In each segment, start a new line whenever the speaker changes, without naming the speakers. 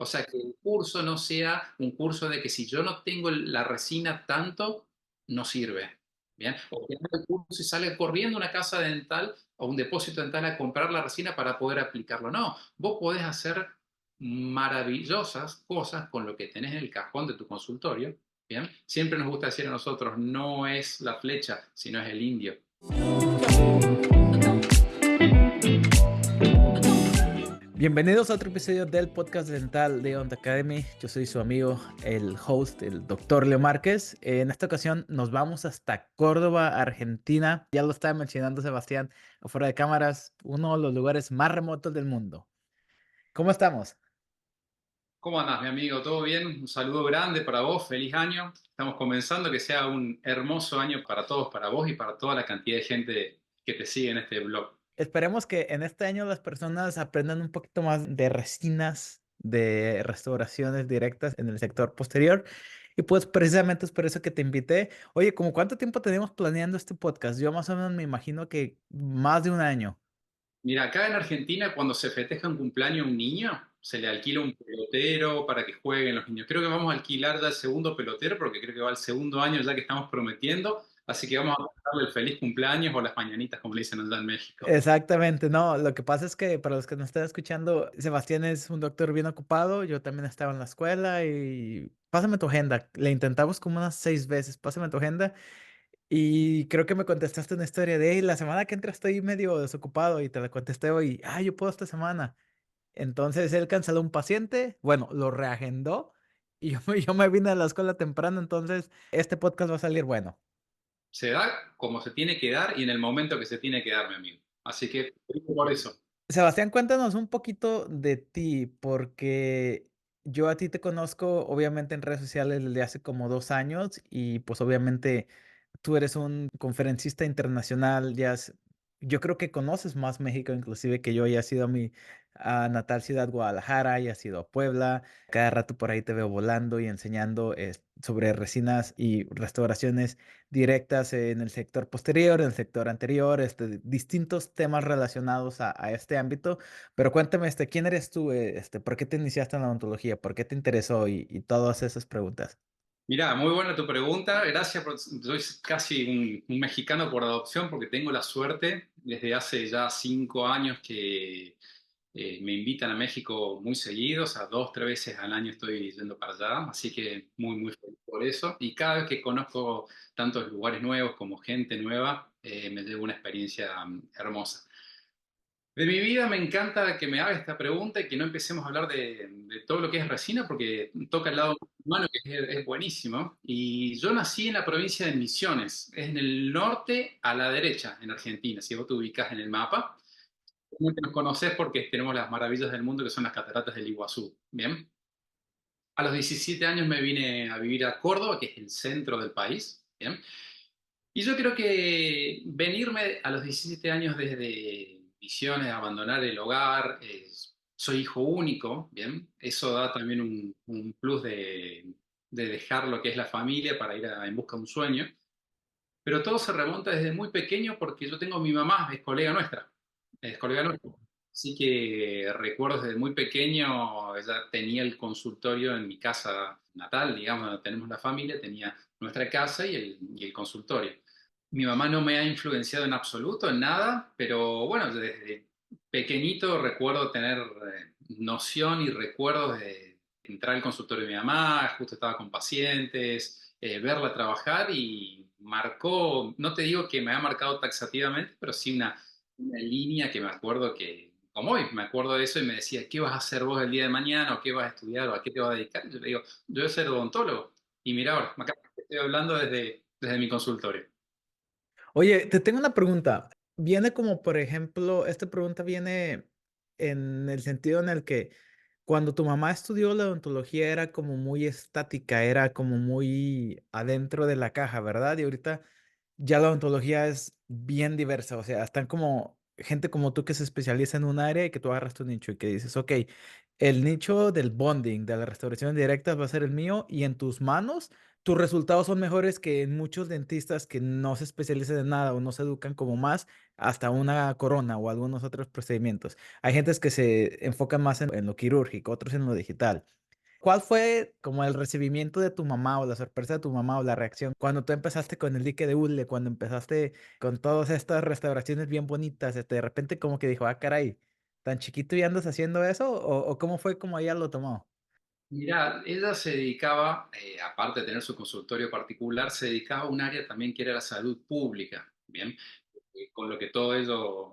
O sea, que el curso no sea un curso de que si yo no tengo la resina tanto, no sirve. Bien, o que haga el curso y sale corriendo a una casa dental o un depósito dental a comprar la resina para poder aplicarlo. No, vos podés hacer maravillosas cosas con lo que tenés en el cajón de tu consultorio. Bien, siempre nos gusta decir a nosotros, no es la flecha, sino es el indio.
Bienvenidos a otro episodio del podcast dental de Ont Academy. Yo soy su amigo, el host, el doctor Leo Márquez. En esta ocasión nos vamos hasta Córdoba, Argentina. Ya lo estaba mencionando Sebastián afuera de cámaras, uno de los lugares más remotos del mundo. ¿Cómo estamos?
¿Cómo andás, mi amigo? ¿Todo bien? Un saludo grande para vos, feliz año. Estamos comenzando, que sea un hermoso año para todos, para vos y para toda la cantidad de gente que te sigue en este blog.
Esperemos que en este año las personas aprendan un poquito más de resinas, de restauraciones directas en el sector posterior. Y pues precisamente es por eso que te invité. Oye, ¿cómo cuánto tiempo tenemos planeando este podcast? Yo más o menos me imagino que más de un año.
Mira, acá en Argentina, cuando se festeja un cumpleaños a un niño, se le alquila un pelotero para que jueguen los niños. Creo que vamos a alquilar ya el segundo pelotero, porque creo que va el segundo año ya que estamos prometiendo. Así que vamos a darle el feliz cumpleaños o las mañanitas, como le dicen allá en México.
Exactamente, no, lo que pasa es que para los que nos están escuchando, Sebastián es un doctor bien ocupado, yo también estaba en la escuela y pásame tu agenda, le intentamos como unas 6 veces, pásame tu agenda. Y creo que me contestaste una historia de, "Hey, la semana que entra estoy medio desocupado", y te la contesté hoy, yo puedo esta semana. Entonces él canceló un paciente, bueno, lo reagendó y yo me vine a la escuela temprano, entonces este podcast va a salir bueno.
Se da como se tiene que dar y en el momento que se tiene que dar, mi amigo. Así que, por eso.
Sebastián, cuéntanos un poquito de ti, porque yo a ti te conozco obviamente en redes sociales desde hace como 2 años y pues obviamente tú eres un conferencista internacional, yo creo que conoces más México inclusive que yo, ya has ido a mi natal ciudad Guadalajara, ya has ido a Puebla, cada rato por ahí te veo volando y enseñando sobre resinas y restauraciones directas en el sector posterior, en el sector anterior, distintos temas relacionados a este ámbito. Pero cuéntame, ¿quién eres tú? ¿Por qué te iniciaste en la odontología? ¿Por qué te interesó? Y todas esas preguntas.
Mira, muy buena tu pregunta. Gracias soy casi un mexicano por adopción porque tengo la suerte desde hace ya 5 años que me invitan a México muy seguido, o sea, 2, 3 veces al año estoy yendo para allá, así que muy, muy feliz por eso. Y cada vez que conozco tantos lugares nuevos como gente nueva, me llevo una experiencia hermosa. De mi vida me encanta que me haga esta pregunta y que no empecemos a hablar de todo lo que es resina porque toca el lado humano que es buenísimo. Y yo nací en la provincia de Misiones, es en el norte a la derecha, en Argentina, si vos te ubicás en el mapa. Seguramente nos conocés porque tenemos las maravillas del mundo que son las cataratas del Iguazú. Bien. A los 17 años me vine a vivir a Córdoba, que es el centro del país. Bien. Y yo creo que venirme a los 17 años desde Misiones, abandonar el hogar, soy hijo único, ¿bien? Eso da también un plus de dejar lo que es la familia para ir en busca de un sueño. Pero todo se remonta desde muy pequeño porque yo tengo mi mamá, es colega nuestra, es colega nuestra. Así que recuerdo desde muy pequeño, ella tenía el consultorio en mi casa natal, digamos, donde tenemos la familia, tenía nuestra casa y el consultorio. Mi mamá no me ha influenciado en absoluto, en nada, pero bueno, desde pequeñito recuerdo tener noción y recuerdos de entrar al consultorio de mi mamá, justo estaba con pacientes, verla trabajar y marcó, no te digo que me ha marcado taxativamente, pero sí una línea que me acuerdo que, como hoy, me acuerdo de eso y me decía, ¿qué vas a hacer vos el día de mañana? ¿O qué vas a estudiar? ¿O a qué te vas a dedicar? Y yo le digo, yo voy a ser odontólogo. Y mira ahora, acá estoy hablando desde mi consultorio.
Oye, te tengo una pregunta. Viene como, por ejemplo, esta pregunta viene en el sentido en el que cuando tu mamá estudió la odontología era como muy estática, era como muy adentro de la caja, ¿verdad? Y ahorita ya la odontología es bien diversa, o sea, están como gente como tú que se especializa en un área y que tú agarras tu nicho y que dices, ok, el nicho del bonding, de la restauración directa va a ser el mío y en tus manos tus resultados son mejores que en muchos dentistas que no se especializan en nada o no se educan como más hasta una corona o algunos otros procedimientos. Hay gentes que se enfocan más en lo quirúrgico, otros en lo digital. ¿Cuál fue como el recibimiento de tu mamá o la sorpresa de tu mamá o la reacción cuando tú empezaste con el dique de hule, cuando empezaste con todas estas restauraciones bien bonitas, de repente como que dijo, ah, caray, tan chiquito y andas haciendo eso? O cómo fue como ella lo tomó?
Mira, ella se dedicaba, aparte de tener su consultorio particular, se dedicaba a un área también que era la salud pública, ¿bien? Con lo que todo ello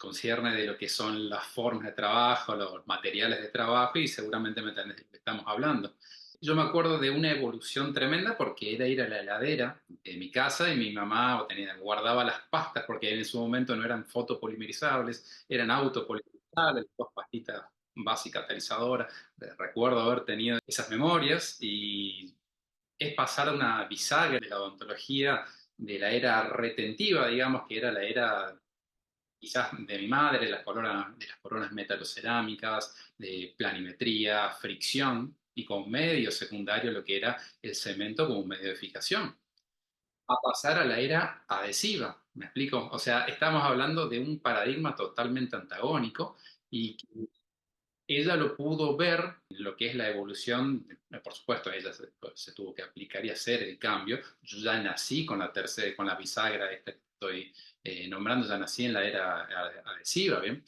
concierne de lo que son las formas de trabajo, los materiales de trabajo, y seguramente me entendés de lo que estamos hablando. Yo me acuerdo de una evolución tremenda porque era ir a la heladera de mi casa y mi mamá guardaba las pastas porque en su momento no eran fotopolimerizables, eran autopolimerizables, dos pastitas básicas catalizadoras. Recuerdo haber tenido esas memorias y es pasar a una bisagra de la odontología de la era retentiva, digamos, que era la era quizás de mi madre, de las coronas metalocerámicas, de planimetría, fricción, y con medio secundario lo que era el cemento como un medio de fijación. A pasar a la era adhesiva, ¿me explico? O sea, estamos hablando de un paradigma totalmente antagónico y ella lo pudo ver en lo que es la evolución, por supuesto, ella se tuvo que aplicar y hacer el cambio. Yo ya nací con la tercera, con la bisagra esta que estoy nombrando, ya nací en la era adhesiva, ¿bien?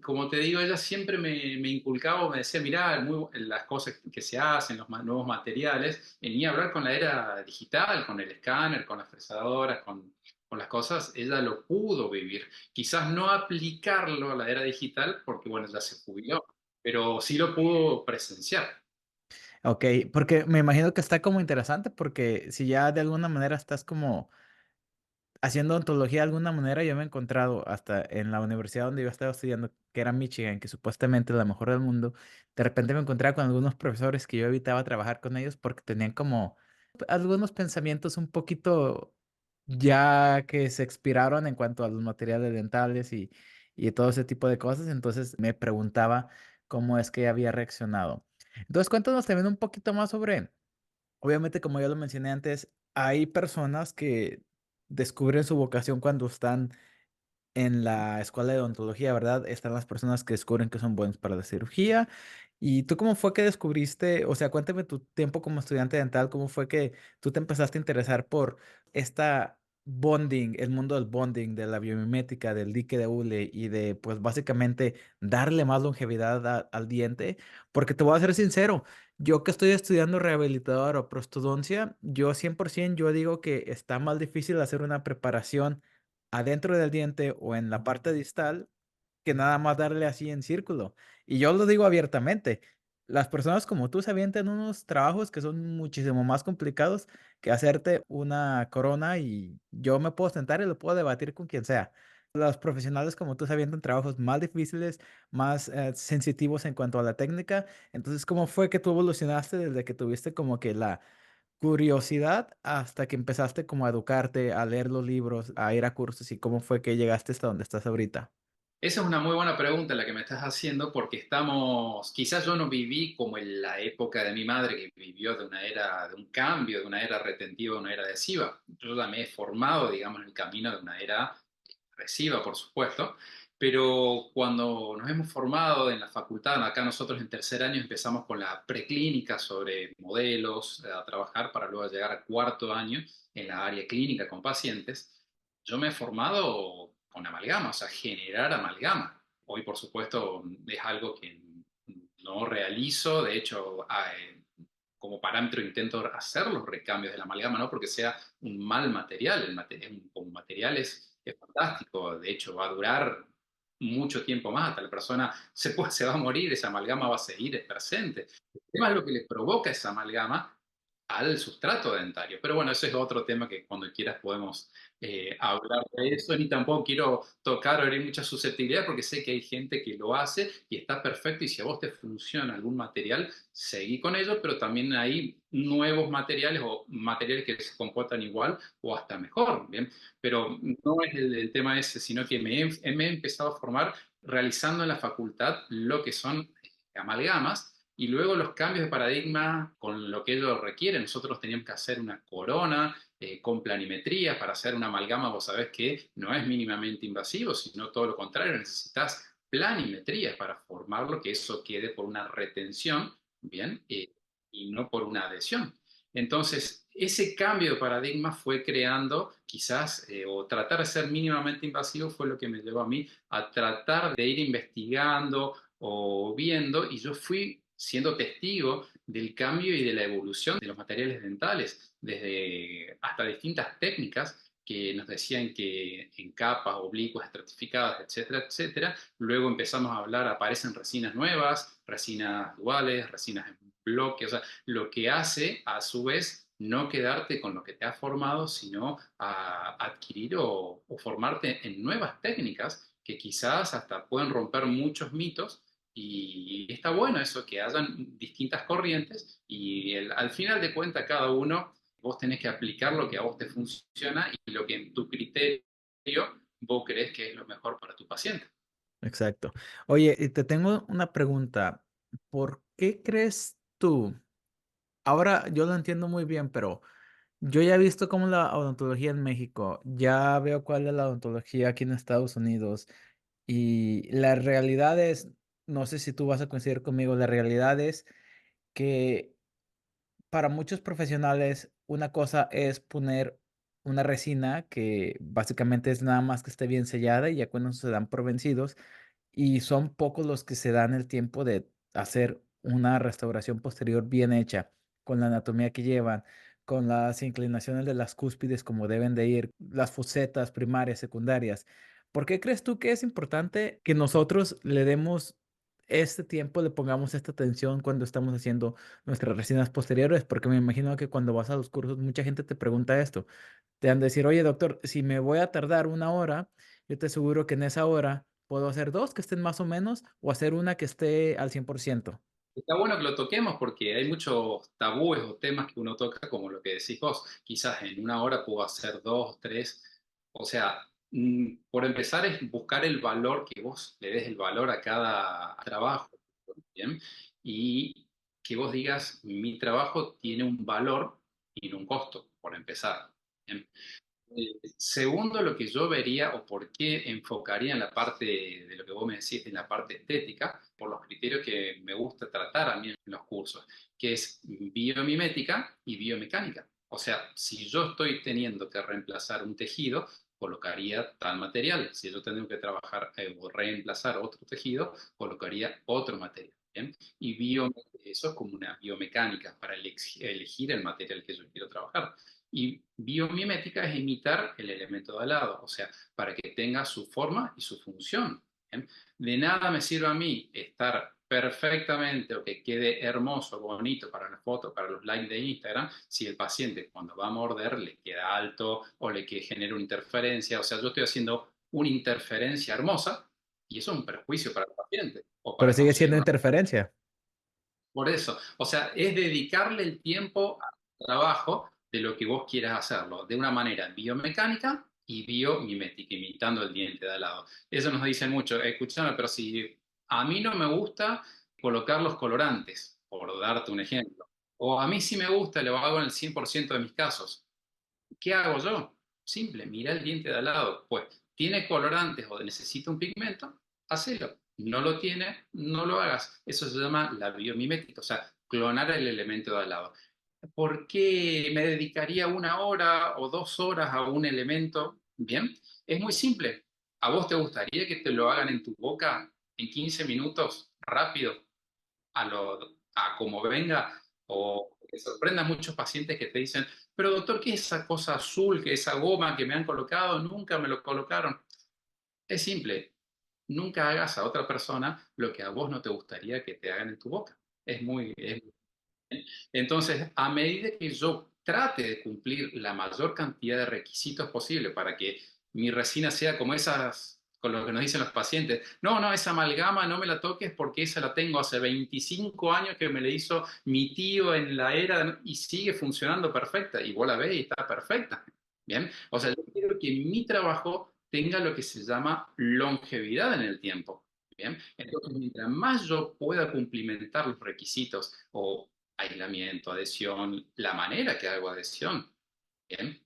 Como te digo, ella siempre me inculcaba o me decía, mirá, las cosas que se hacen, los nuevos materiales, venía a hablar con la era digital, con el escáner, con las fresadoras, con las cosas, ella lo pudo vivir. Quizás no aplicarlo a la era digital, porque bueno, ya se jubiló, pero sí lo pudo presenciar.
Ok, porque me imagino que está como interesante porque si ya de alguna manera estás como haciendo ontología de alguna manera, yo me he encontrado hasta en la universidad donde yo estaba estudiando, que era Michigan, que supuestamente es la mejor del mundo, de repente me encontraba con algunos profesores que yo evitaba trabajar con ellos porque tenían como algunos pensamientos un poquito ya que se expiraron en cuanto a los materiales dentales y todo ese tipo de cosas, entonces me preguntaba cómo es que había reaccionado. Entonces cuéntanos también un poquito más sobre... Obviamente, como ya lo mencioné antes, hay personas que descubren su vocación cuando están en la escuela de odontología, ¿verdad? Están las personas que descubren que son buenos para la cirugía. ¿Y tú cómo fue que descubriste, o sea, cuéntame tu tiempo como estudiante dental, cómo fue que tú te empezaste a interesar por esta bonding, el mundo del bonding, de la biomimética, del dique de hule y de, pues, básicamente darle más longevidad al diente? Porque te voy a ser sincero, yo que estoy estudiando rehabilitador o prostodoncia, yo 100% yo digo que está más difícil hacer una preparación adentro del diente o en la parte distal que nada más darle así en círculo. Y yo lo digo abiertamente. Las personas como tú se avientan unos trabajos que son muchísimo más complicados que hacerte una corona y yo me puedo sentar y lo puedo debatir con quien sea. Los profesionales como tú se avientan trabajos más difíciles, más sensitivos en cuanto a la técnica. Entonces, ¿cómo fue que tú evolucionaste desde que tuviste como que la curiosidad hasta que empezaste como a educarte, a leer los libros, a ir a cursos y cómo fue que llegaste hasta donde estás ahorita?
Esa es una muy buena pregunta la que me estás haciendo porque quizás yo no viví como en la época de mi madre que vivió de una era, de un cambio, de una era retentiva a una era adhesiva. Yo ya me he formado, digamos, en el camino de una era adhesiva, por supuesto, pero cuando nos hemos formado en la facultad, acá nosotros en tercer año empezamos con la preclínica sobre modelos a trabajar para luego llegar a cuarto año en la área clínica con pacientes. Yo me he formado con amalgama, o sea, generar amalgama. Hoy, por supuesto, es algo que no realizo, de hecho, como parámetro intento hacer los recambios de la amalgama, no porque sea un mal material, como material es fantástico, de hecho va a durar mucho tiempo más, hasta la persona se va a morir, esa amalgama va a seguir presente. El tema es lo que le provoca esa amalgama al sustrato dentario. Pero bueno, ese es otro tema que cuando quieras podemos hablar de eso. Ni tampoco quiero tocar o herir mucha susceptibilidad porque sé que hay gente que lo hace y está perfecto y si a vos te funciona algún material, seguí con ello, pero también hay nuevos materiales o materiales que se comportan igual o hasta mejor, ¿bien? Pero no es el tema ese, sino que me he empezado a formar realizando en la facultad lo que son amalgamas Y luego los cambios de paradigma con lo que ellos requieren. Nosotros teníamos que hacer una corona con planimetría para hacer una amalgama. Vos sabés que no es mínimamente invasivo, sino todo lo contrario, necesitas planimetría para formarlo, que eso quede por una retención, ¿bien? Y no por una adhesión. Entonces, ese cambio de paradigma fue creando quizás, o tratar de ser mínimamente invasivo fue lo que me llevó a mí a tratar de ir investigando o viendo, y yo fui siendo testigo del cambio y de la evolución de los materiales dentales, desde hasta distintas técnicas que nos decían que en capas oblicuas, estratificadas, etcétera, etcétera. Luego empezamos a hablar, aparecen resinas nuevas, resinas duales, resinas en bloque, o sea, lo que hace a su vez no quedarte con lo que te has formado, sino a adquirir o formarte en nuevas técnicas que quizás hasta pueden romper muchos mitos y está bueno eso, que hayan distintas corrientes y al final de cuentas cada uno, vos tenés que aplicar lo que a vos te funciona y lo que en tu criterio vos crees que es lo mejor para tu paciente.
Exacto. Oye, y te tengo una pregunta. ¿Por qué crees tú? Ahora yo lo entiendo muy bien, pero yo ya he visto cómo la odontología en México, ya veo cuál es la odontología aquí en Estados Unidos y la realidad es, no sé si tú vas a coincidir conmigo, la realidad es que para muchos profesionales, una cosa es poner una resina que básicamente es nada más que esté bien sellada y ya cuando se dan por vencidos y son pocos los que se dan el tiempo de hacer una restauración posterior bien hecha, con la anatomía que llevan, con las inclinaciones de las cúspides como deben de ir, las fosetas primarias, secundarias. ¿Por qué crees tú que es importante que nosotros le demos este tiempo, le pongamos esta atención cuando estamos haciendo nuestras resinas posteriores? Porque me imagino que cuando vas a los cursos, mucha gente te pregunta esto. Te han de decir, oye, doctor, si me voy a tardar una hora, yo te aseguro que en esa hora puedo hacer dos que estén más o menos o hacer una que esté al 100%.
Está bueno que lo toquemos porque hay muchos tabúes o temas que uno toca, como lo que decís vos. Quizás en una hora puedo hacer dos, tres. O sea, por empezar es buscar el valor, que vos le des el valor a cada trabajo, ¿bien? Y que vos digas, mi trabajo tiene un valor y no un costo, por empezar. ¿Bien? Segundo, lo que yo vería o por qué enfocaría en la parte de lo que vos me decís, en la parte estética, por los criterios que me gusta tratar a mí en los cursos, que es biomimética y biomecánica. O sea, si yo estoy teniendo que reemplazar un tejido, colocaría tal material. Si yo tengo que trabajar o reemplazar otro tejido, colocaría otro material. ¿Bien? Y eso es como una biomecánica para elegir el material que yo quiero trabajar. Y biomimética es imitar el elemento de al lado, o sea, para que tenga su forma y su función. ¿Bien? De nada me sirve a mí estar perfectamente o que quede hermoso, bonito para la foto, para los likes de Instagram, si el paciente cuando va a morder le queda alto o le que genera una interferencia. O sea, yo estoy haciendo una interferencia hermosa y eso es un perjuicio para el paciente o
Pero
para
sigue
conseguir
siendo
una.
interferencia.
Por eso, o sea, es dedicarle el tiempo al trabajo de lo que vos quieras hacerlo, de una manera biomecánica y biomimética, imitando el diente de al lado. Eso nos dicen mucho, escúchame, pero si a mí no me gusta colocar los colorantes, por darte un ejemplo, o a mí sí me gusta, lo hago en el 100% de mis casos, ¿qué hago yo? Simple, mira el diente de al lado. Pues, ¿tiene colorantes o necesita un pigmento? Hacelo. No lo tiene, no lo hagas. Eso se llama la biomimética, o sea, clonar el elemento de al lado. ¿Por qué me dedicaría una hora o 2 horas a un elemento? Bien, es muy simple. ¿A vos te gustaría que te lo hagan en tu boca en 15 minutos, rápido? A como venga, o que sorprenda a muchos pacientes que te dicen, pero doctor, ¿qué es esa cosa azul, que esa goma que me han colocado? Nunca me lo colocaron. Es simple, nunca hagas a otra persona lo que a vos no te gustaría que te hagan en tu boca. Entonces, a medida que yo trate de cumplir la mayor cantidad de requisitos posible para que mi resina sea como esas, con lo que nos dicen los pacientes, no, no, esa amalgama no me la toques porque esa la tengo hace 25 años que me la hizo mi tío en la era y sigue funcionando perfecta, y vos la ves y está perfecta. Bien, o sea, yo quiero que mi trabajo tenga lo que se llama longevidad en el tiempo. Bien, entonces mientras más yo pueda cumplimentar los requisitos o aislamiento, adhesión, la manera que hago adhesión, bien,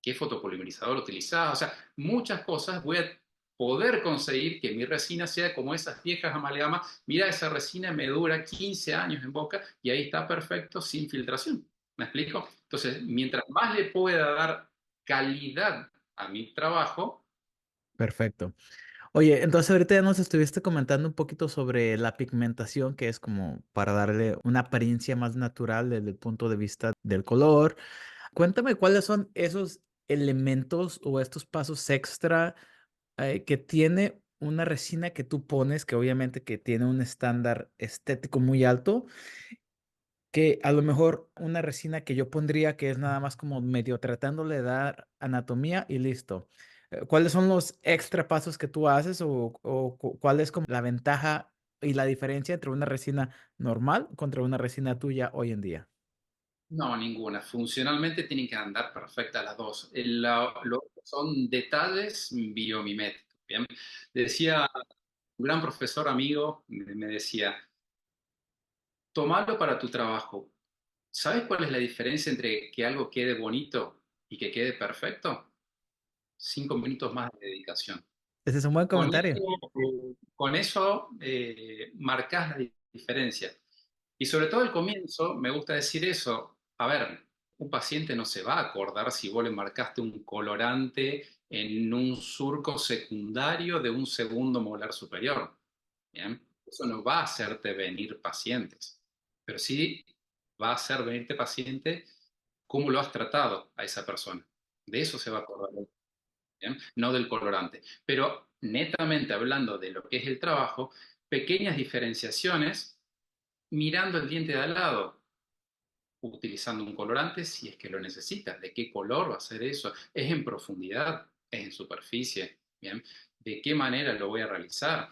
qué fotopolimerizador utilizar, o sea, muchas cosas voy a poder conseguir que mi resina sea como esas viejas amalgamas. Mira, esa resina me dura 15 años en boca y ahí está perfecto sin filtración. ¿Me explico? Entonces, mientras más le pueda dar calidad a mi trabajo,
Perfecto. Oye, entonces ahorita ya nos estuviste comentando un poquito sobre la pigmentación, que es como para darle una apariencia más natural desde el punto de vista del color. Cuéntame cuáles son esos elementos o estos pasos extra que tiene una resina que tú pones, que obviamente que tiene un estándar estético muy alto, que a lo mejor una resina que yo pondría que es nada más como medio tratándole de dar anatomía y listo. ¿Cuáles son los extra pasos que tú haces o cuál es como la ventaja y la diferencia entre una resina normal contra una resina tuya hoy en día?
no, ninguna. Funcionalmente tienen que andar perfectas las dos. Son detalles biomiméticos. ¿Bien? Decía un gran profesor amigo, me decía, tomalo para tu trabajo. ¿Sabes cuál es la diferencia entre que algo quede bonito y que quede perfecto? 5 minutos más de dedicación.
Ese es un buen comentario.
Con eso marcas la diferencia. Y sobre todo al comienzo, me gusta decir eso. A ver, un paciente no se va a acordar si vos le marcaste un colorante en un surco secundario de un segundo molar superior. ¿Bien? Eso no va a hacerte venir pacientes, pero sí va a hacer venirte paciente cómo lo has tratado a esa persona. De eso se va a acordar, ¿bien? No del colorante. Pero netamente hablando de lo que es el trabajo, pequeñas diferenciaciones mirando el diente de al lado, utilizando un colorante si es que lo necesitas. ¿De qué color va a ser eso? ¿Es en profundidad? ¿Es en superficie? ¿Bien? ¿De qué manera lo voy a realizar?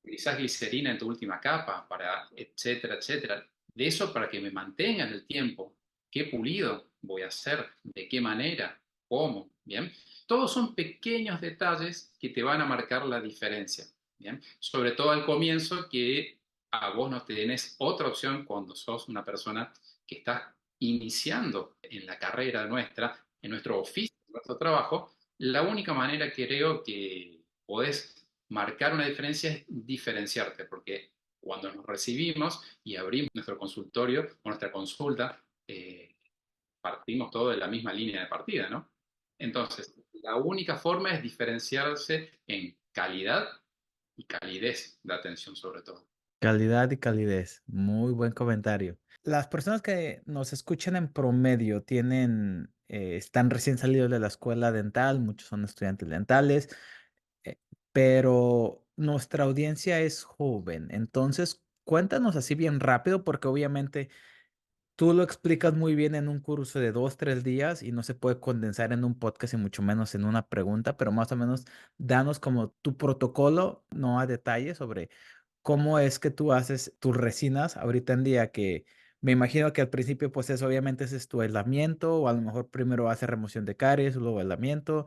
¿Utilizás glicerina en tu última capa? Para, etcétera, etcétera. De eso para que me mantenga en el tiempo. ¿Qué pulido voy a hacer? ¿De qué manera? ¿Cómo? ¿Bien? Todos son pequeños detalles que te van a marcar la diferencia. ¿Bien? Sobre todo al comienzo, que a vos no tenés otra opción cuando sos una persona que está iniciando en la carrera nuestra, en nuestro oficio, en nuestro trabajo. La única manera que creo que podés marcar una diferencia es diferenciarte, porque cuando nos recibimos y abrimos nuestro consultorio o nuestra consulta, partimos todo de la misma línea de partida, ¿no? Entonces, la única forma es diferenciarse en calidad y calidez de atención sobre todo.
Calidad y calidez. Muy buen comentario. Las personas que nos escuchan en promedio están recién salidos de la escuela dental, muchos son estudiantes dentales, eh, pero nuestra audiencia es joven. Entonces, cuéntanos así bien rápido, porque obviamente tú lo explicas muy bien en un curso de 2, 3 días y no se puede condensar en un podcast y mucho menos en una pregunta, pero más o menos danos como tu protocolo, no a detalle sobre cómo es que tú haces tus resinas ahorita en día, que me imagino que al principio pues es obviamente ese es tu aislamiento o a lo mejor primero haces remoción de caries, luego aislamiento,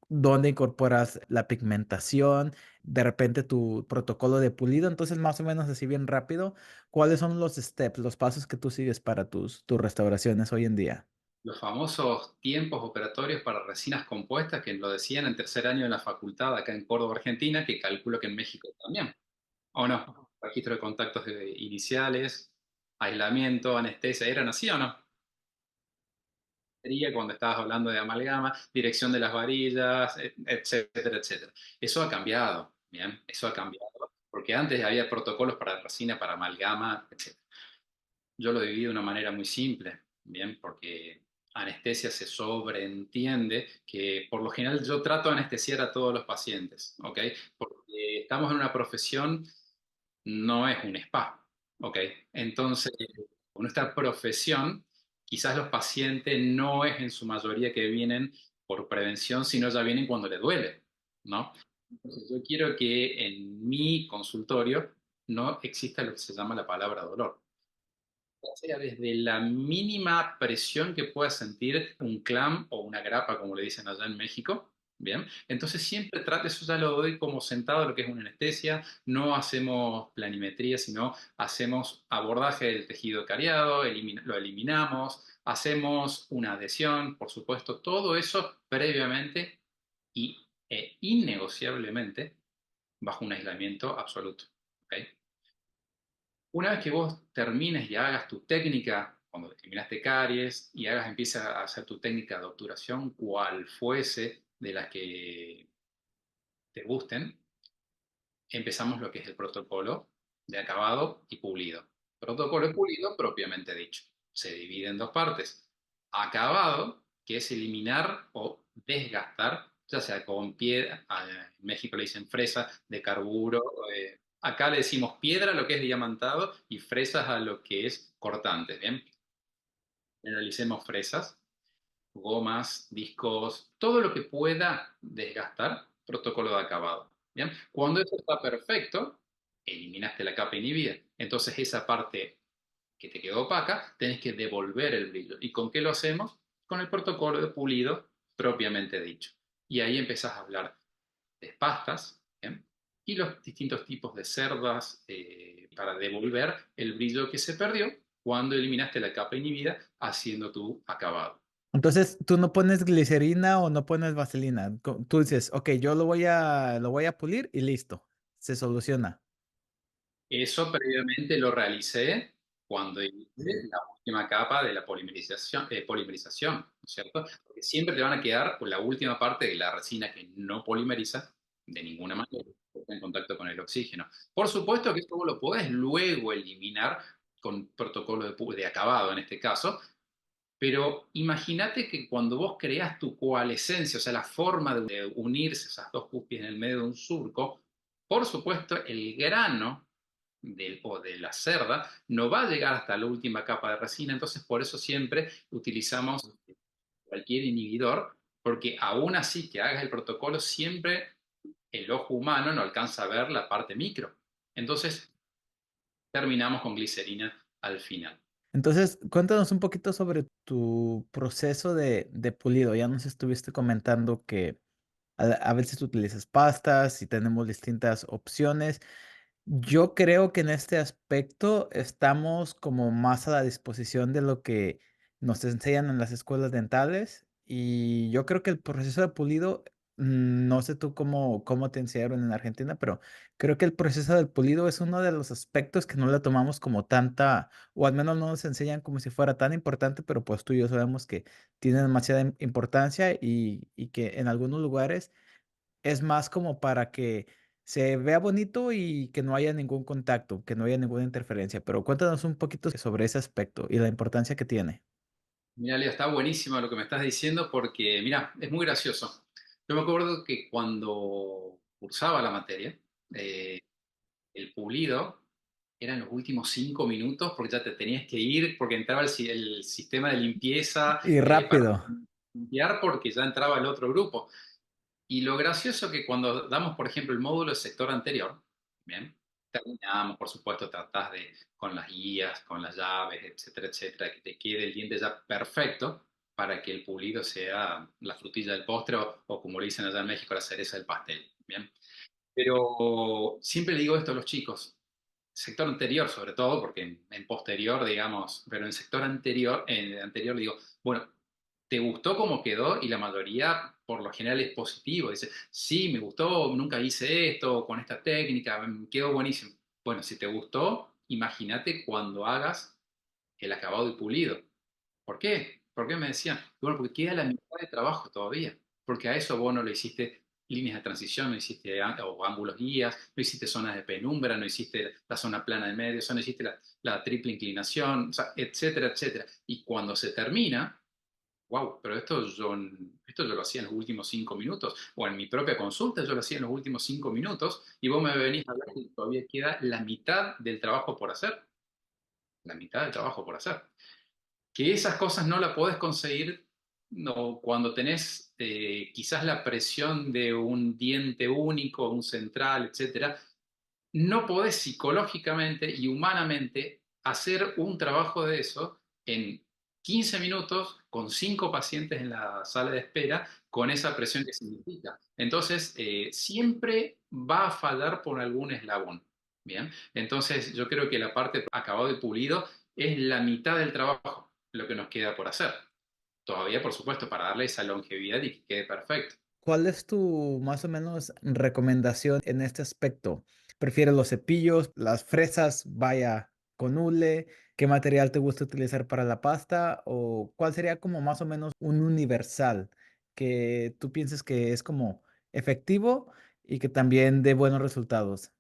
donde incorporas la pigmentación, de repente tu protocolo de pulido, entonces más o menos así bien rápido, ¿cuáles son los steps, los pasos que tú sigues para tus restauraciones hoy en día?
Los famosos tiempos operatorios para resinas compuestas que lo decían en tercer año de la facultad acá en Córdoba, Argentina, que calculo que en México también. ¿O no? Registro de contactos iniciales, aislamiento, anestesia, ¿eran así o no? Cuando estabas hablando de amalgama, dirección de las varillas, etcétera, etcétera. Eso ha cambiado, ¿bien? Eso ha cambiado, porque antes había protocolos para resina, para amalgama, etcétera. Yo lo viví de una manera muy simple, ¿bien? Porque anestesia se sobreentiende que por lo general yo trato de anestesiar a todos los pacientes, ¿ok? Porque estamos en una profesión, no es un spa, ¿ok? Entonces, con nuestra profesión, quizás los pacientes no es en su mayoría que vienen por prevención, sino ya vienen cuando les duele, ¿no? Entonces, yo quiero que en mi consultorio no exista lo que se llama la palabra dolor, sea desde la mínima presión que pueda sentir un clam o una grapa, como le dicen allá en México, Bien, entonces siempre trate, eso ya lo doy como sentado, lo que es una anestesia, no hacemos planimetría, sino hacemos abordaje del tejido cariado, lo eliminamos, hacemos una adhesión, por supuesto, todo eso previamente e innegociablemente bajo un aislamiento absoluto. ¿Ok? Una vez que vos termines y hagas tu técnica, cuando eliminaste caries y empieces a hacer tu técnica de obturación, cual fuese de las que te gusten, empezamos lo que es el protocolo de acabado y pulido. Protocolo de pulido propiamente dicho. Se divide en dos partes. Acabado, que es eliminar o desgastar, ya sea con piedra, en México le dicen fresa de carburo, acá le decimos piedra a lo que es diamantado y fresas a lo que es cortante, ¿bien? Generalicemos fresas, gomas, discos, todo lo que pueda desgastar, protocolo de acabado. ¿Bien? Cuando eso está perfecto, eliminaste la capa inhibida. Entonces esa parte que te quedó opaca, tenés que devolver el brillo. ¿Y con qué lo hacemos? Con el protocolo de pulido propiamente dicho. Y ahí empezás a hablar de pastas, ¿bien? Y los distintos tipos de cerdas para devolver el brillo que se perdió cuando eliminaste la capa inhibida haciendo tu acabado.
Entonces, tú no pones glicerina o no pones vaselina. Tú dices, ok, yo lo voy a pulir y listo, se soluciona.
Eso previamente lo realicé cuando hice la última capa de la polimerización, ¿no es cierto? Porque siempre te van a quedar con la última parte de la resina que no polimeriza de ninguna manera, porque está en contacto con el oxígeno. Por supuesto que eso vos lo podés luego eliminar con protocolo de acabado en este caso, pero imagínate que cuando vos creás tu coalescencia, o sea, la forma de unirse esas dos cúspides en el medio de un surco, por supuesto, el grano o de la cerda no va a llegar hasta la última capa de resina, entonces por eso siempre utilizamos cualquier inhibidor, porque aún así que hagas el protocolo, siempre el ojo humano no alcanza a ver la parte micro. Entonces terminamos con glicerina al final.
Entonces, cuéntanos un poquito sobre tu proceso de pulido. Ya nos estuviste comentando que a veces utilizas pastas y tenemos distintas opciones. Yo creo que en este aspecto estamos como más a la disposición de lo que nos enseñan en las escuelas dentales y yo creo que el proceso de pulido, no sé tú cómo te enseñaron en Argentina, pero creo que el proceso del pulido es uno de los aspectos que no le tomamos como tanta, o al menos no nos enseñan como si fuera tan importante, pero pues tú y yo sabemos que tiene demasiada importancia y que en algunos lugares es más como para que se vea bonito y que no haya ningún contacto, que no haya ninguna interferencia. Pero cuéntanos un poquito sobre ese aspecto y la importancia que tiene.
Mira, Leo, está buenísimo lo que me estás diciendo porque, mira, es muy gracioso. Yo me acuerdo que cuando cursaba la materia, eh, el pulido eran los últimos 5 minutos porque ya te tenías que ir, porque entraba el sistema de limpieza
Y
para
rápido.
limpiar porque ya entraba el otro grupo. Y lo gracioso que cuando damos, por ejemplo, el módulo del sector anterior, bien, terminamos, por supuesto, tratás de, con las guías, con las llaves, etcétera, que te quede el diente ya perfecto para que el pulido sea la frutilla del postre o como le dicen allá en México, la cereza del pastel, bien. Pero siempre le digo esto a los chicos, sector anterior sobre todo, porque en posterior, digamos, pero en sector anterior, en anterior digo, bueno, ¿te gustó cómo quedó? Y la mayoría, por lo general, es positivo. Dice, sí, me gustó, nunca hice esto, con esta técnica, quedó buenísimo. Bueno, si te gustó, imagínate cuando hagas el acabado y pulido. ¿Por qué? ¿Por qué me decían? Bueno, porque queda la mitad de trabajo todavía. Porque a eso vos no le hiciste líneas de transición, no hiciste o ángulos guías, no hiciste zonas de penumbra, no hiciste la zona plana de medio, no hiciste la triple inclinación, o sea, etcétera. Y cuando se termina, wow, pero esto yo lo hacía en los últimos 5 minutos, o en mi propia consulta yo lo hacía en los últimos 5 minutos, y vos me venís a hablar que todavía queda la mitad del trabajo por hacer. La mitad del trabajo por hacer que esas cosas no las podés conseguir no, cuando tenés quizás la presión de un diente único, un central, etcétera, no podés psicológicamente y humanamente hacer un trabajo de eso en 15 minutos con 5 pacientes en la sala de espera con esa presión que significa. Entonces, siempre va a fallar por algún eslabón. Bien, entonces yo creo que la parte acabado y pulido es la mitad del trabajo, lo que nos queda por hacer. Todavía, por supuesto, para darle esa longevidad y que quede perfecto.
¿Cuál es tu más o menos recomendación en este aspecto? ¿Prefieres los cepillos, las fresas, vaya, con hule? ¿Qué material te gusta utilizar para la pasta? ¿O cuál sería como más o menos un universal que tú pienses que es como efectivo y que también dé buenos resultados?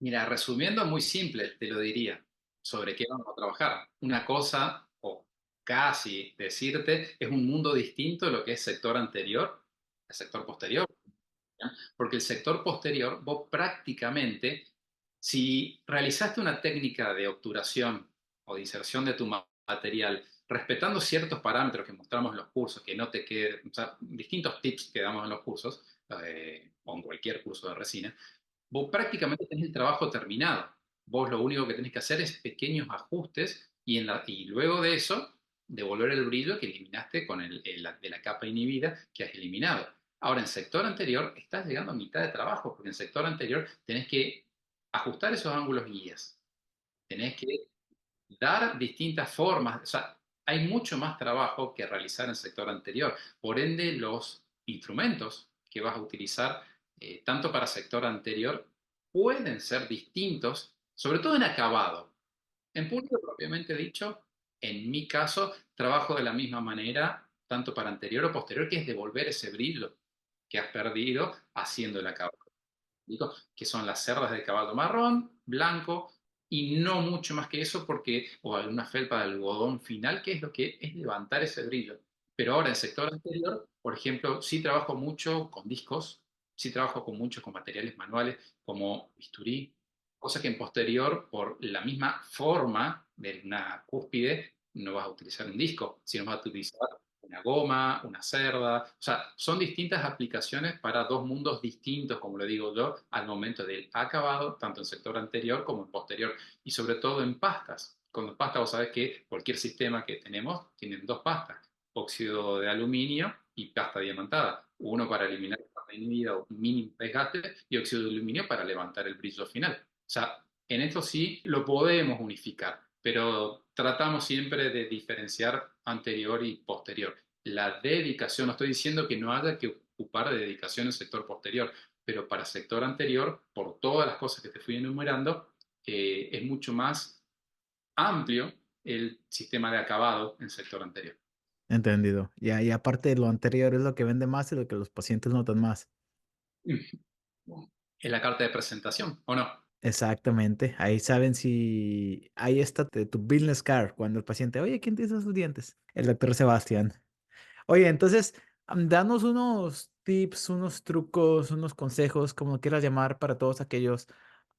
Mira, resumiendo muy simple, te lo diría, sobre qué vamos a trabajar. Una cosa, o casi decirte, es un mundo distinto de lo que es sector anterior, el sector posterior. ¿Ya? Porque el sector posterior, vos prácticamente, si realizaste una técnica de obturación o de inserción de tu material, respetando ciertos parámetros que mostramos en los cursos, que no te quede, o sea, distintos tips que damos en los cursos, o en cualquier curso de resina, vos prácticamente tenés el trabajo terminado. Vos lo único que tenés que hacer es pequeños ajustes y luego de eso devolver el brillo que eliminaste con de la capa inhibida que has eliminado. Ahora, en sector anterior estás llegando a mitad de trabajo, porque en sector anterior tenés que ajustar esos ángulos guías, tenés que dar distintas formas, o sea, hay mucho más trabajo que realizar en el sector anterior. Por ende, los instrumentos que vas a utilizar, tanto para sector anterior, pueden ser distintos, sobre todo en acabado. En público, propiamente dicho, en mi caso, trabajo de la misma manera, tanto para anterior o posterior, que es devolver ese brillo que has perdido haciendo el acabado, que son las cerdas de caballo marrón, blanco, y no mucho más que eso, porque, o alguna felpa de algodón final, que es lo que es levantar ese brillo. Pero ahora en el sector anterior, por ejemplo, sí trabajo mucho con discos, sí trabajo con mucho con materiales manuales como bisturí, cosa que en posterior, por la misma forma de una cúspide, no vas a utilizar un disco, sino vas a utilizar una goma, una cerda, o sea, son distintas aplicaciones para dos mundos distintos, como le digo yo, al momento del acabado, tanto en sector anterior como en posterior, y sobre todo en pastas. Con las pastas vos sabés que cualquier sistema que tenemos tiene dos pastas, óxido de aluminio y pasta diamantada, uno para eliminar la inhibida o mínimo desgaste y óxido de aluminio para levantar el brillo final. O sea, en esto sí lo podemos unificar, pero tratamos siempre de diferenciar anterior y posterior. La dedicación, no estoy diciendo que no haya que ocupar de dedicación en el sector posterior, pero para sector anterior, por todas las cosas que te fui enumerando, es mucho más amplio el sistema de acabado en sector anterior.
Entendido. Y aparte de lo anterior es lo que vende más y lo que los pacientes notan más.
En la carta de presentación, ¿o no?
Exactamente. Ahí saben si ahí está tu business card cuando el paciente, oye, ¿quién tiene esos dientes? El doctor Sebastián. Oye, entonces, danos unos tips, unos trucos, unos consejos, como lo quieras llamar, para todos aquellos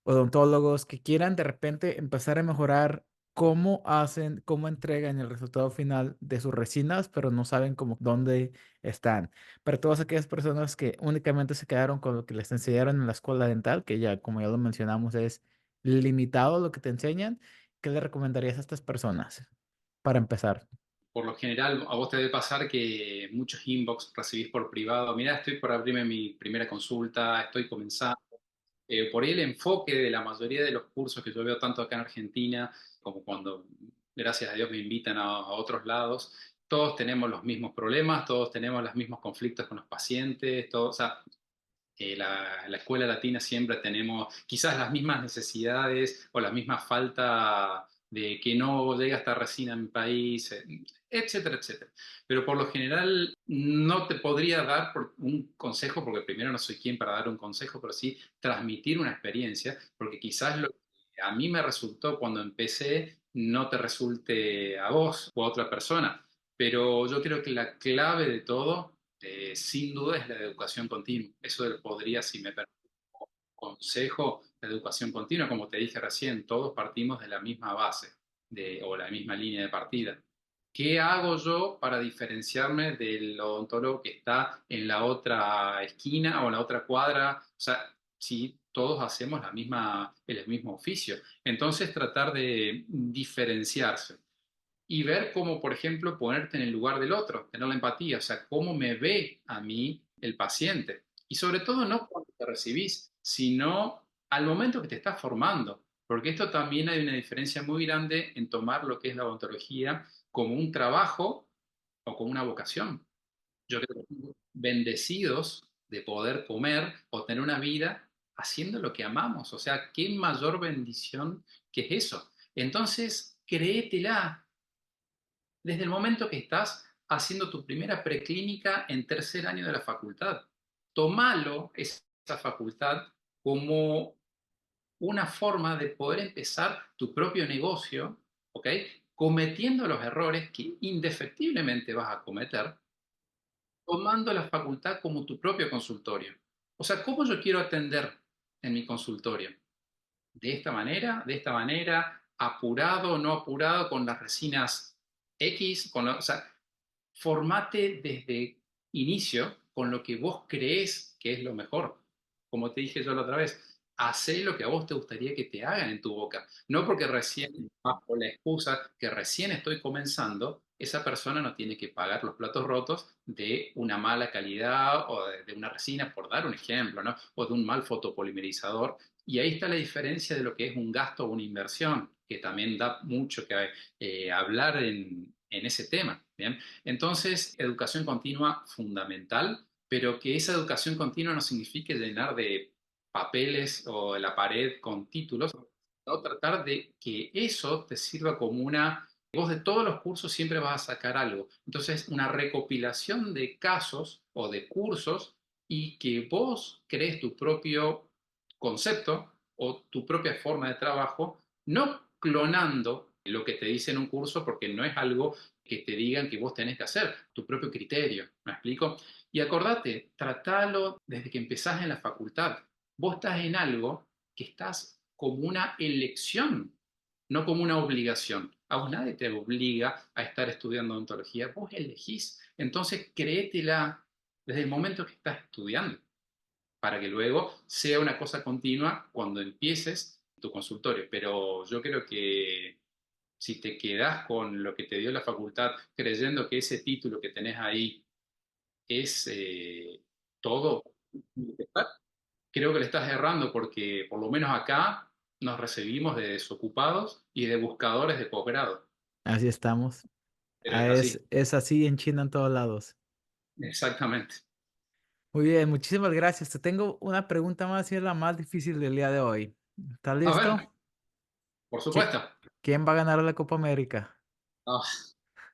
odontólogos que quieran de repente empezar a mejorar cómo hacen, cómo entregan el resultado final de sus resinas, pero no saben cómo dónde están. Para todas aquellas personas que únicamente se quedaron con lo que les enseñaron en la escuela dental, que ya, como ya lo mencionamos, es limitado lo que te enseñan, ¿qué le recomendarías a estas personas para empezar?
Por lo general, a vos te debe pasar que muchos inbox recibís por privado. Mira, estoy por abrirme mi primera consulta, estoy comenzando. Por ahí el enfoque de la mayoría de los cursos que yo veo tanto acá en Argentina como cuando, gracias a Dios, me invitan a otros lados, todos tenemos los mismos problemas, todos tenemos los mismos conflictos con los pacientes, todos, o sea, la escuela latina siempre tenemos quizás las mismas necesidades o la misma falta de que no llega esta resina en mi país, etcétera, etcétera. Pero por lo general no te podría dar un consejo, porque primero no soy quien para dar un consejo, pero sí transmitir una experiencia, porque quizás lo que a mí me resultó cuando empecé no te resulte a vos o a otra persona. Pero yo creo que la clave de todo sin duda es la educación continua. Eso podría, si me permite, consejo, la educación continua, como te dije recién, todos partimos de la misma base o la misma línea de partida. ¿Qué hago yo para diferenciarme del odontólogo que está en la otra esquina o en la otra cuadra? O sea, si todos hacemos el mismo oficio. Entonces, tratar de diferenciarse. y ver cómo, por ejemplo, ponerte en el lugar del otro, tener la empatía, o sea, cómo me ve a mí el paciente. Y sobre todo no cuando te recibís, sino al momento que te estás formando, porque esto también hay una diferencia muy grande en tomar lo que es la odontología como un trabajo o como una vocación. Yo creo que somos bendecidos de poder comer o tener una vida haciendo lo que amamos. O sea, qué mayor bendición que es eso. Entonces, créetela desde el momento que estás haciendo tu primera preclínica en tercer año de la facultad. Tómalo, esa facultad, como una forma de poder empezar tu propio negocio, ¿ok? Cometiendo los errores que indefectiblemente vas a cometer, tomando la facultad como tu propio consultorio. O sea, ¿cómo yo quiero atender en mi consultorio? De esta manera, apurado o no apurado, con las resinas X, o sea, formate desde inicio con lo que vos crees que es lo mejor. Como te dije yo la otra vez, hacé lo que a vos te gustaría que te hagan en tu boca. No porque recién, bajo la excusa que recién estoy comenzando, esa persona no tiene que pagar los platos rotos de una mala calidad o de una resina, por dar un ejemplo, ¿no? O de un mal fotopolimerizador. Y ahí está la diferencia de lo que es un gasto o una inversión, que también da mucho que hablar en ese tema. ¿Bien? Entonces, educación continua fundamental, pero que esa educación continua no signifique llenar de papeles o la pared con títulos, sino tratar de que eso te sirva como una... Vos de todos los cursos siempre vas a sacar algo. Entonces, una recopilación de casos o de cursos y que vos crees tu propio concepto o tu propia forma de trabajo, no clonando lo que te dice en un curso, porque no es algo que te digan que vos tenés que hacer, tu propio criterio, ¿me explico? Y acordate, tratalo desde que empezás en la facultad. Vos estás en algo que estás como una elección, no como una obligación. A vos nadie te obliga a estar estudiando odontología, vos elegís. Entonces, créetela desde el momento que estás estudiando, para que luego sea una cosa continua cuando empieces tu consultorio. Pero yo creo que si te quedás con lo que te dio la facultad, creyendo que ese título que tenés ahí es todo, creo que le estás errando porque por lo menos acá nos recibimos de desocupados y de buscadores de posgrado.
Así estamos.
Pero es así,
Es así en China en todos lados.
exactamente.
Muy bien, muchísimas gracias. Te tengo una pregunta más y es la más difícil del día de hoy. ¿Estás
A ver,
listo?
por
¿Qui-
supuesto.
¿Quién va a ganar la Copa América?
Ah,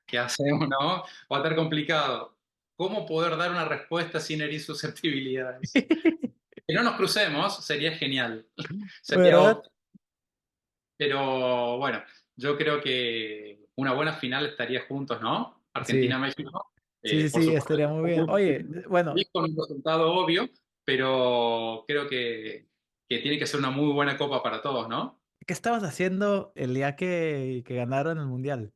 ¿qué hacemos, no? Va a estar complicado. ¿Cómo poder dar una respuesta sin herir susceptibilidades? Que no nos crucemos sería genial. Sería
¿Verdad?
óptimo. Pero bueno, yo creo que una buena final estaría juntos, ¿no?
Sí,
Argentina-México.
sí, sí,
Por
sí,
supuesto,
estaría muy bien. Oye, bueno,
con un resultado obvio, pero creo que tiene que ser una muy buena copa para todos, ¿no?
¿qué estabas haciendo el día que ganaron el Mundial?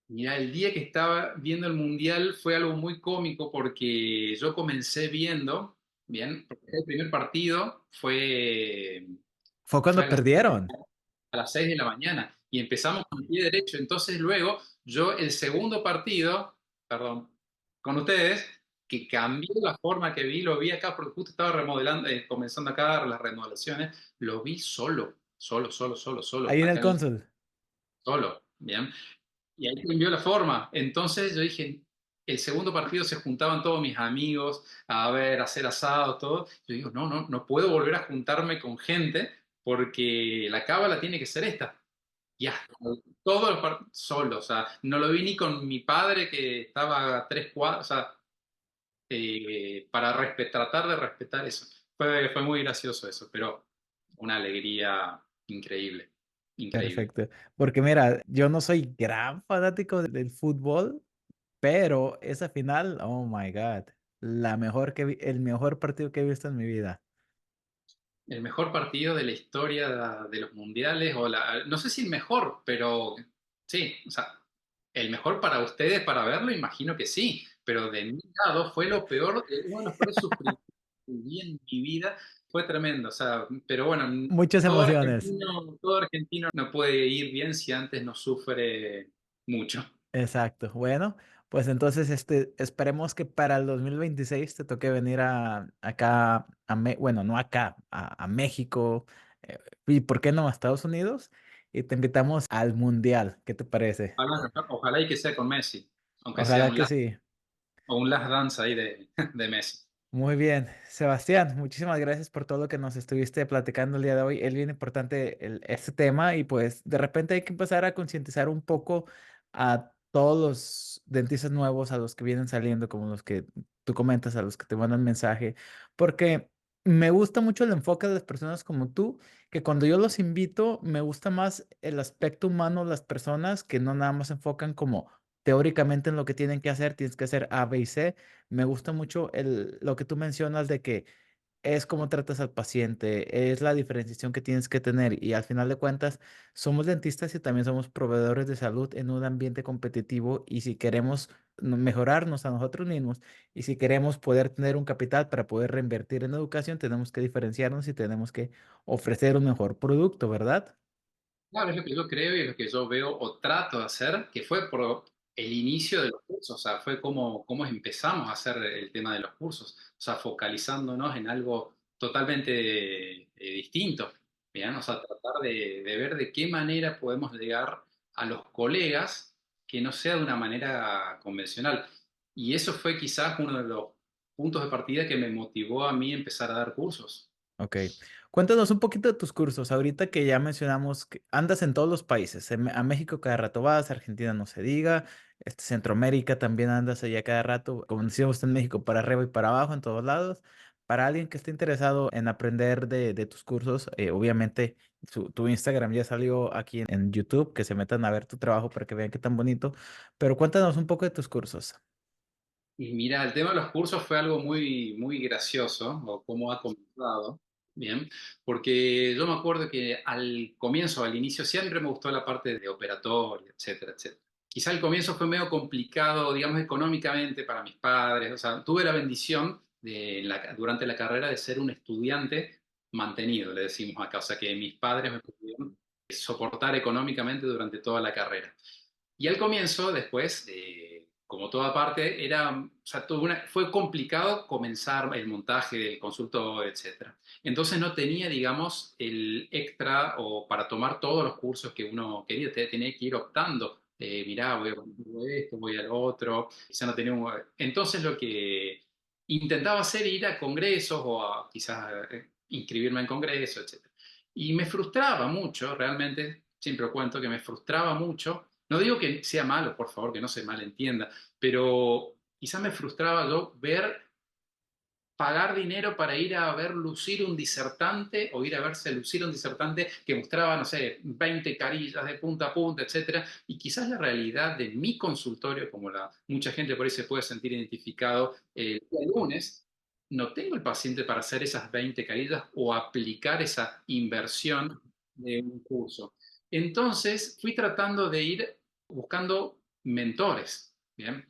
Mira, el día que estaba viendo el Mundial fue algo muy cómico porque yo comencé viendo, bien, porque el primer partido
Fue
fue
cuando perdieron.
a las 6 de la mañana y empezamos con el pie derecho. Entonces luego yo el segundo partido, perdón, con ustedes, que cambié la forma que vi, lo vi acá porque justo estaba remodelando, comenzando acá las remodelaciones, lo vi solo,
Ahí en el
acá en el
cónsul.
solo, ¿bien? Y ahí cambió la forma. Entonces yo dije, el segundo partido se juntaban todos mis amigos a ver, a hacer asado, todo. Yo digo, no puedo volver a juntarme con gente porque la cábala tiene que ser esta. Y hasta todos los partidos solo, o sea, no lo vi ni con mi padre que estaba a 3 cuadras, o sea, para tratar de respetar eso. Fue muy gracioso eso, pero una alegría increíble, increíble.
Perfecto. Porque mira, yo no soy gran fanático del fútbol, pero esa final, oh my God, el mejor partido que he visto en mi vida.
El mejor partido de la historia de los mundiales, no sé si el mejor, pero sí, o sea, el mejor para ustedes para verlo, imagino que sí, pero de mi lado fue lo peor, uno de los peores sufrimientos que viví en mi vida, fue tremendo, o sea, pero bueno,
Muchas emociones.
todo argentino no puede ir bien si antes no sufre mucho.
Exacto. Bueno, pues entonces esperemos que para el 2026 te toque venir acá, bueno, no acá, a México, y por qué no a Estados Unidos, y te invitamos al Mundial. ¿Qué te parece?
Ojalá y que sea con Messi, aunque sea
Ojalá que sí.
un last dance ahí de Messi.
Muy bien, Sebastián, muchísimas gracias por todo lo que nos estuviste platicando el día de hoy. Es bien importante este tema y pues de repente hay que empezar a concientizar un poco a todos los dentistas nuevos, a los que vienen saliendo, como los que tú comentas, a los que te mandan mensaje, porque me gusta mucho el enfoque de las personas como tú, que cuando yo los invito, me gusta más el aspecto humano de las personas que no nada más se enfocan como teóricamente en lo que tienen que hacer, tienes que hacer A, B y C. Me gusta mucho lo que tú mencionas de que es cómo tratas al paciente, es la diferenciación que tienes que tener y al final de cuentas somos dentistas y también somos proveedores de salud en un ambiente competitivo y si queremos mejorarnos a nosotros mismos y si queremos poder tener un capital para poder reinvertir en educación, tenemos que diferenciarnos y tenemos que ofrecer un mejor producto, ¿verdad?
Claro, es lo que yo creo y es lo que yo veo o trato de hacer, que fue por el inicio de los cursos, o sea, fue como empezamos a hacer el tema de los cursos, o sea, focalizándonos en algo totalmente distinto, ¿bien? O sea, tratar de ver de qué manera podemos llegar a los colegas que no sea de una manera convencional. Y eso fue quizás uno de los puntos de partida que me motivó a mí a empezar a dar cursos.
Ok. Cuéntanos un poquito de tus cursos. Ahorita que ya mencionamos que andas en todos los países. A México cada rato vas, Argentina no se diga, Centroamérica también andas allá cada rato, como decíamos en México, para arriba y para abajo, en todos lados. Para alguien que esté interesado en aprender de tus cursos, obviamente tu Instagram ya salió aquí en YouTube, que se metan a ver tu trabajo para que vean qué tan bonito. Pero cuéntanos un poco de tus cursos.
Y mira, el tema de los cursos fue algo muy gracioso, o cómo ha comenzado, ¿bien? Porque yo me acuerdo que al comienzo, al inicio, siempre me gustó la parte de operatoria, etcétera, etcétera. Quizá el comienzo fue medio complicado, digamos, económicamente para mis padres. O sea, tuve la bendición durante la carrera de ser un estudiante mantenido, le decimos acá. O sea, que mis padres me pudieron soportar económicamente durante toda la carrera. Y al comienzo, después, como toda parte, o sea, fue complicado comenzar el montaje del consultorio, etcétera. Entonces no tenía, digamos, el extra o para tomar todos los cursos que uno quería, tenía que ir optando. Mirá, voy a esto, voy al otro. Quizá no tenía Entonces lo que intentaba hacer era ir a congresos o a quizás inscribirme en congresos, etcétera. Y me frustraba mucho, realmente, siempre cuento que me frustraba mucho. No digo que sea malo, por favor, que no se malentienda, pero quizás me frustraba yo ver pagar dinero para ir a ver lucir un disertante o ir a verse lucir un disertante que mostraba, no sé, 20 carillas de punta a punta, etcétera, y quizás la realidad de mi consultorio, como mucha gente por ahí se puede sentir identificado el día lunes, no tengo el paciente para hacer esas 20 carillas o aplicar esa inversión de un curso. Entonces fui tratando de ir buscando mentores, ¿bien?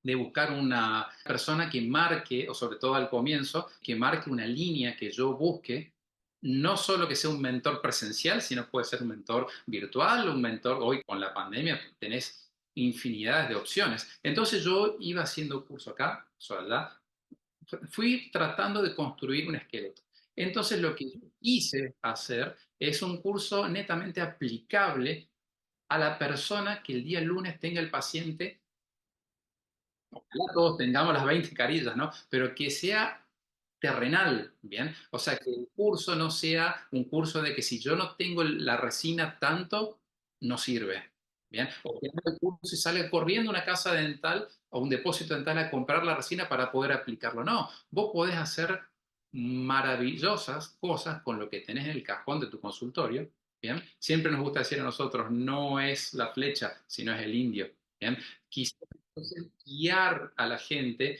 De buscar una persona que marque, o sobre todo al comienzo, que marque una línea que yo busque, no solo que sea un mentor presencial, sino puede ser un mentor virtual, un mentor, hoy con la pandemia tenés infinidades de opciones. Entonces yo iba haciendo curso acá, allá, fui tratando de construir un esqueleto. Entonces lo que yo quise hacer es un curso netamente aplicable a la persona que el día lunes tenga el paciente. Ojalá todos tengamos las 20 carillas, ¿no? Pero que sea terrenal, ¿bien? O sea, que el curso no sea un curso de que si yo no tengo la resina tanto, no sirve, ¿bien? O que haga el curso y sale corriendo a una casa dental o un depósito dental a comprar la resina para poder aplicarlo. No, vos podés hacer maravillosas cosas con lo que tenés en el cajón de tu consultorio, ¿bien? Siempre nos gusta decir a nosotros, no es la flecha, sino es el indio, ¿bien? Quizás entonces, guiar a la gente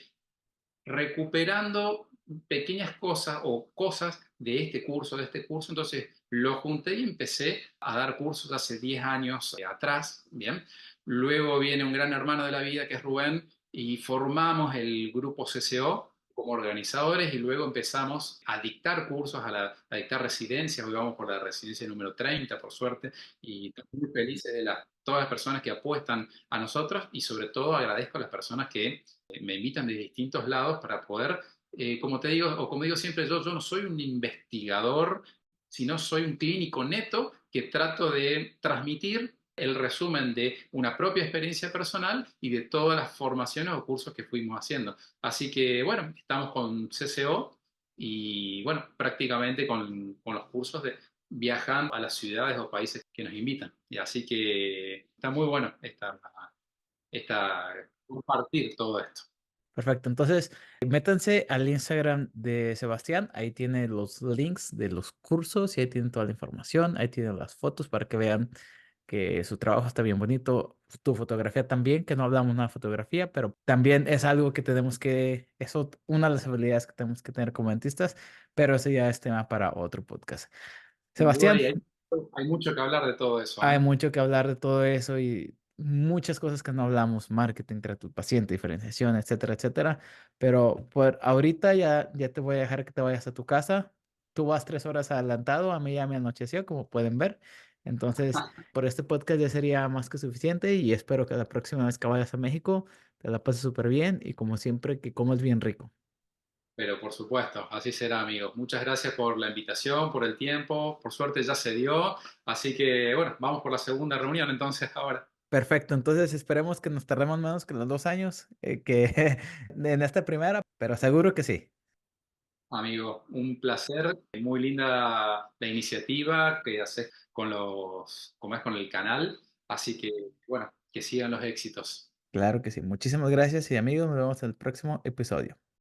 recuperando pequeñas cosas o cosas de este curso, de este curso. Entonces lo junté y empecé a dar cursos hace 10 años atrás, ¿bien? Luego viene un gran hermano de la vida que es Rubén y formamos el grupo CCO como organizadores y luego empezamos a dictar cursos, a dictar residencias. Hoy vamos por la residencia número 30 por suerte, y estamos muy felices todas las personas que apuestan a nosotros y sobre todo agradezco a las personas que me invitan de distintos lados para poder, como te digo, o como digo siempre yo no soy un investigador, sino soy un clínico neto que trato de transmitir el resumen de una propia experiencia personal y de todas las formaciones o cursos que fuimos haciendo. Así que bueno, estamos con CCO y bueno, prácticamente con los cursos de viajando a las ciudades o países que nos invitan. Y así que está muy bueno compartir todo esto.
Perfecto. Entonces, métanse al Instagram de Sebastián. Ahí tiene los links de los cursos y ahí tienen toda la información. Ahí tienen las fotos para que vean que su trabajo está bien bonito. Tu fotografía también, que no hablamos nada de fotografía, pero también es algo que tenemos que, una de las habilidades que tenemos que tener como dentistas, pero ese ya es tema para otro podcast.
Sin duda,
Sebastián,
hay mucho que hablar de todo eso,
hay
¿eh?
mucho que hablar de todo eso y muchas cosas que no hablamos, marketing, trato al paciente, diferenciación, etcétera, etcétera. Pero por ahorita ya te voy a dejar que te vayas a tu casa. Tú vas 3 horas adelantado, a mí ya me anocheció, como pueden ver. Entonces, por este podcast ya sería más que suficiente y espero que la próxima vez que vayas a México te la pases súper bien y como siempre que comas bien rico.
Pero por supuesto, así será, amigos. Muchas gracias por la invitación, por el tiempo. Por suerte ya se dio. Así que, bueno, vamos por la segunda reunión entonces ahora.
Perfecto, entonces esperemos que nos tardemos menos que los 2 años que en esta primera, pero seguro que sí.
Amigo, un placer. Muy linda la iniciativa que haces como es con el canal. Así que, bueno, que sigan los éxitos.
Claro que sí. Muchísimas gracias y amigos, nos vemos en el próximo episodio.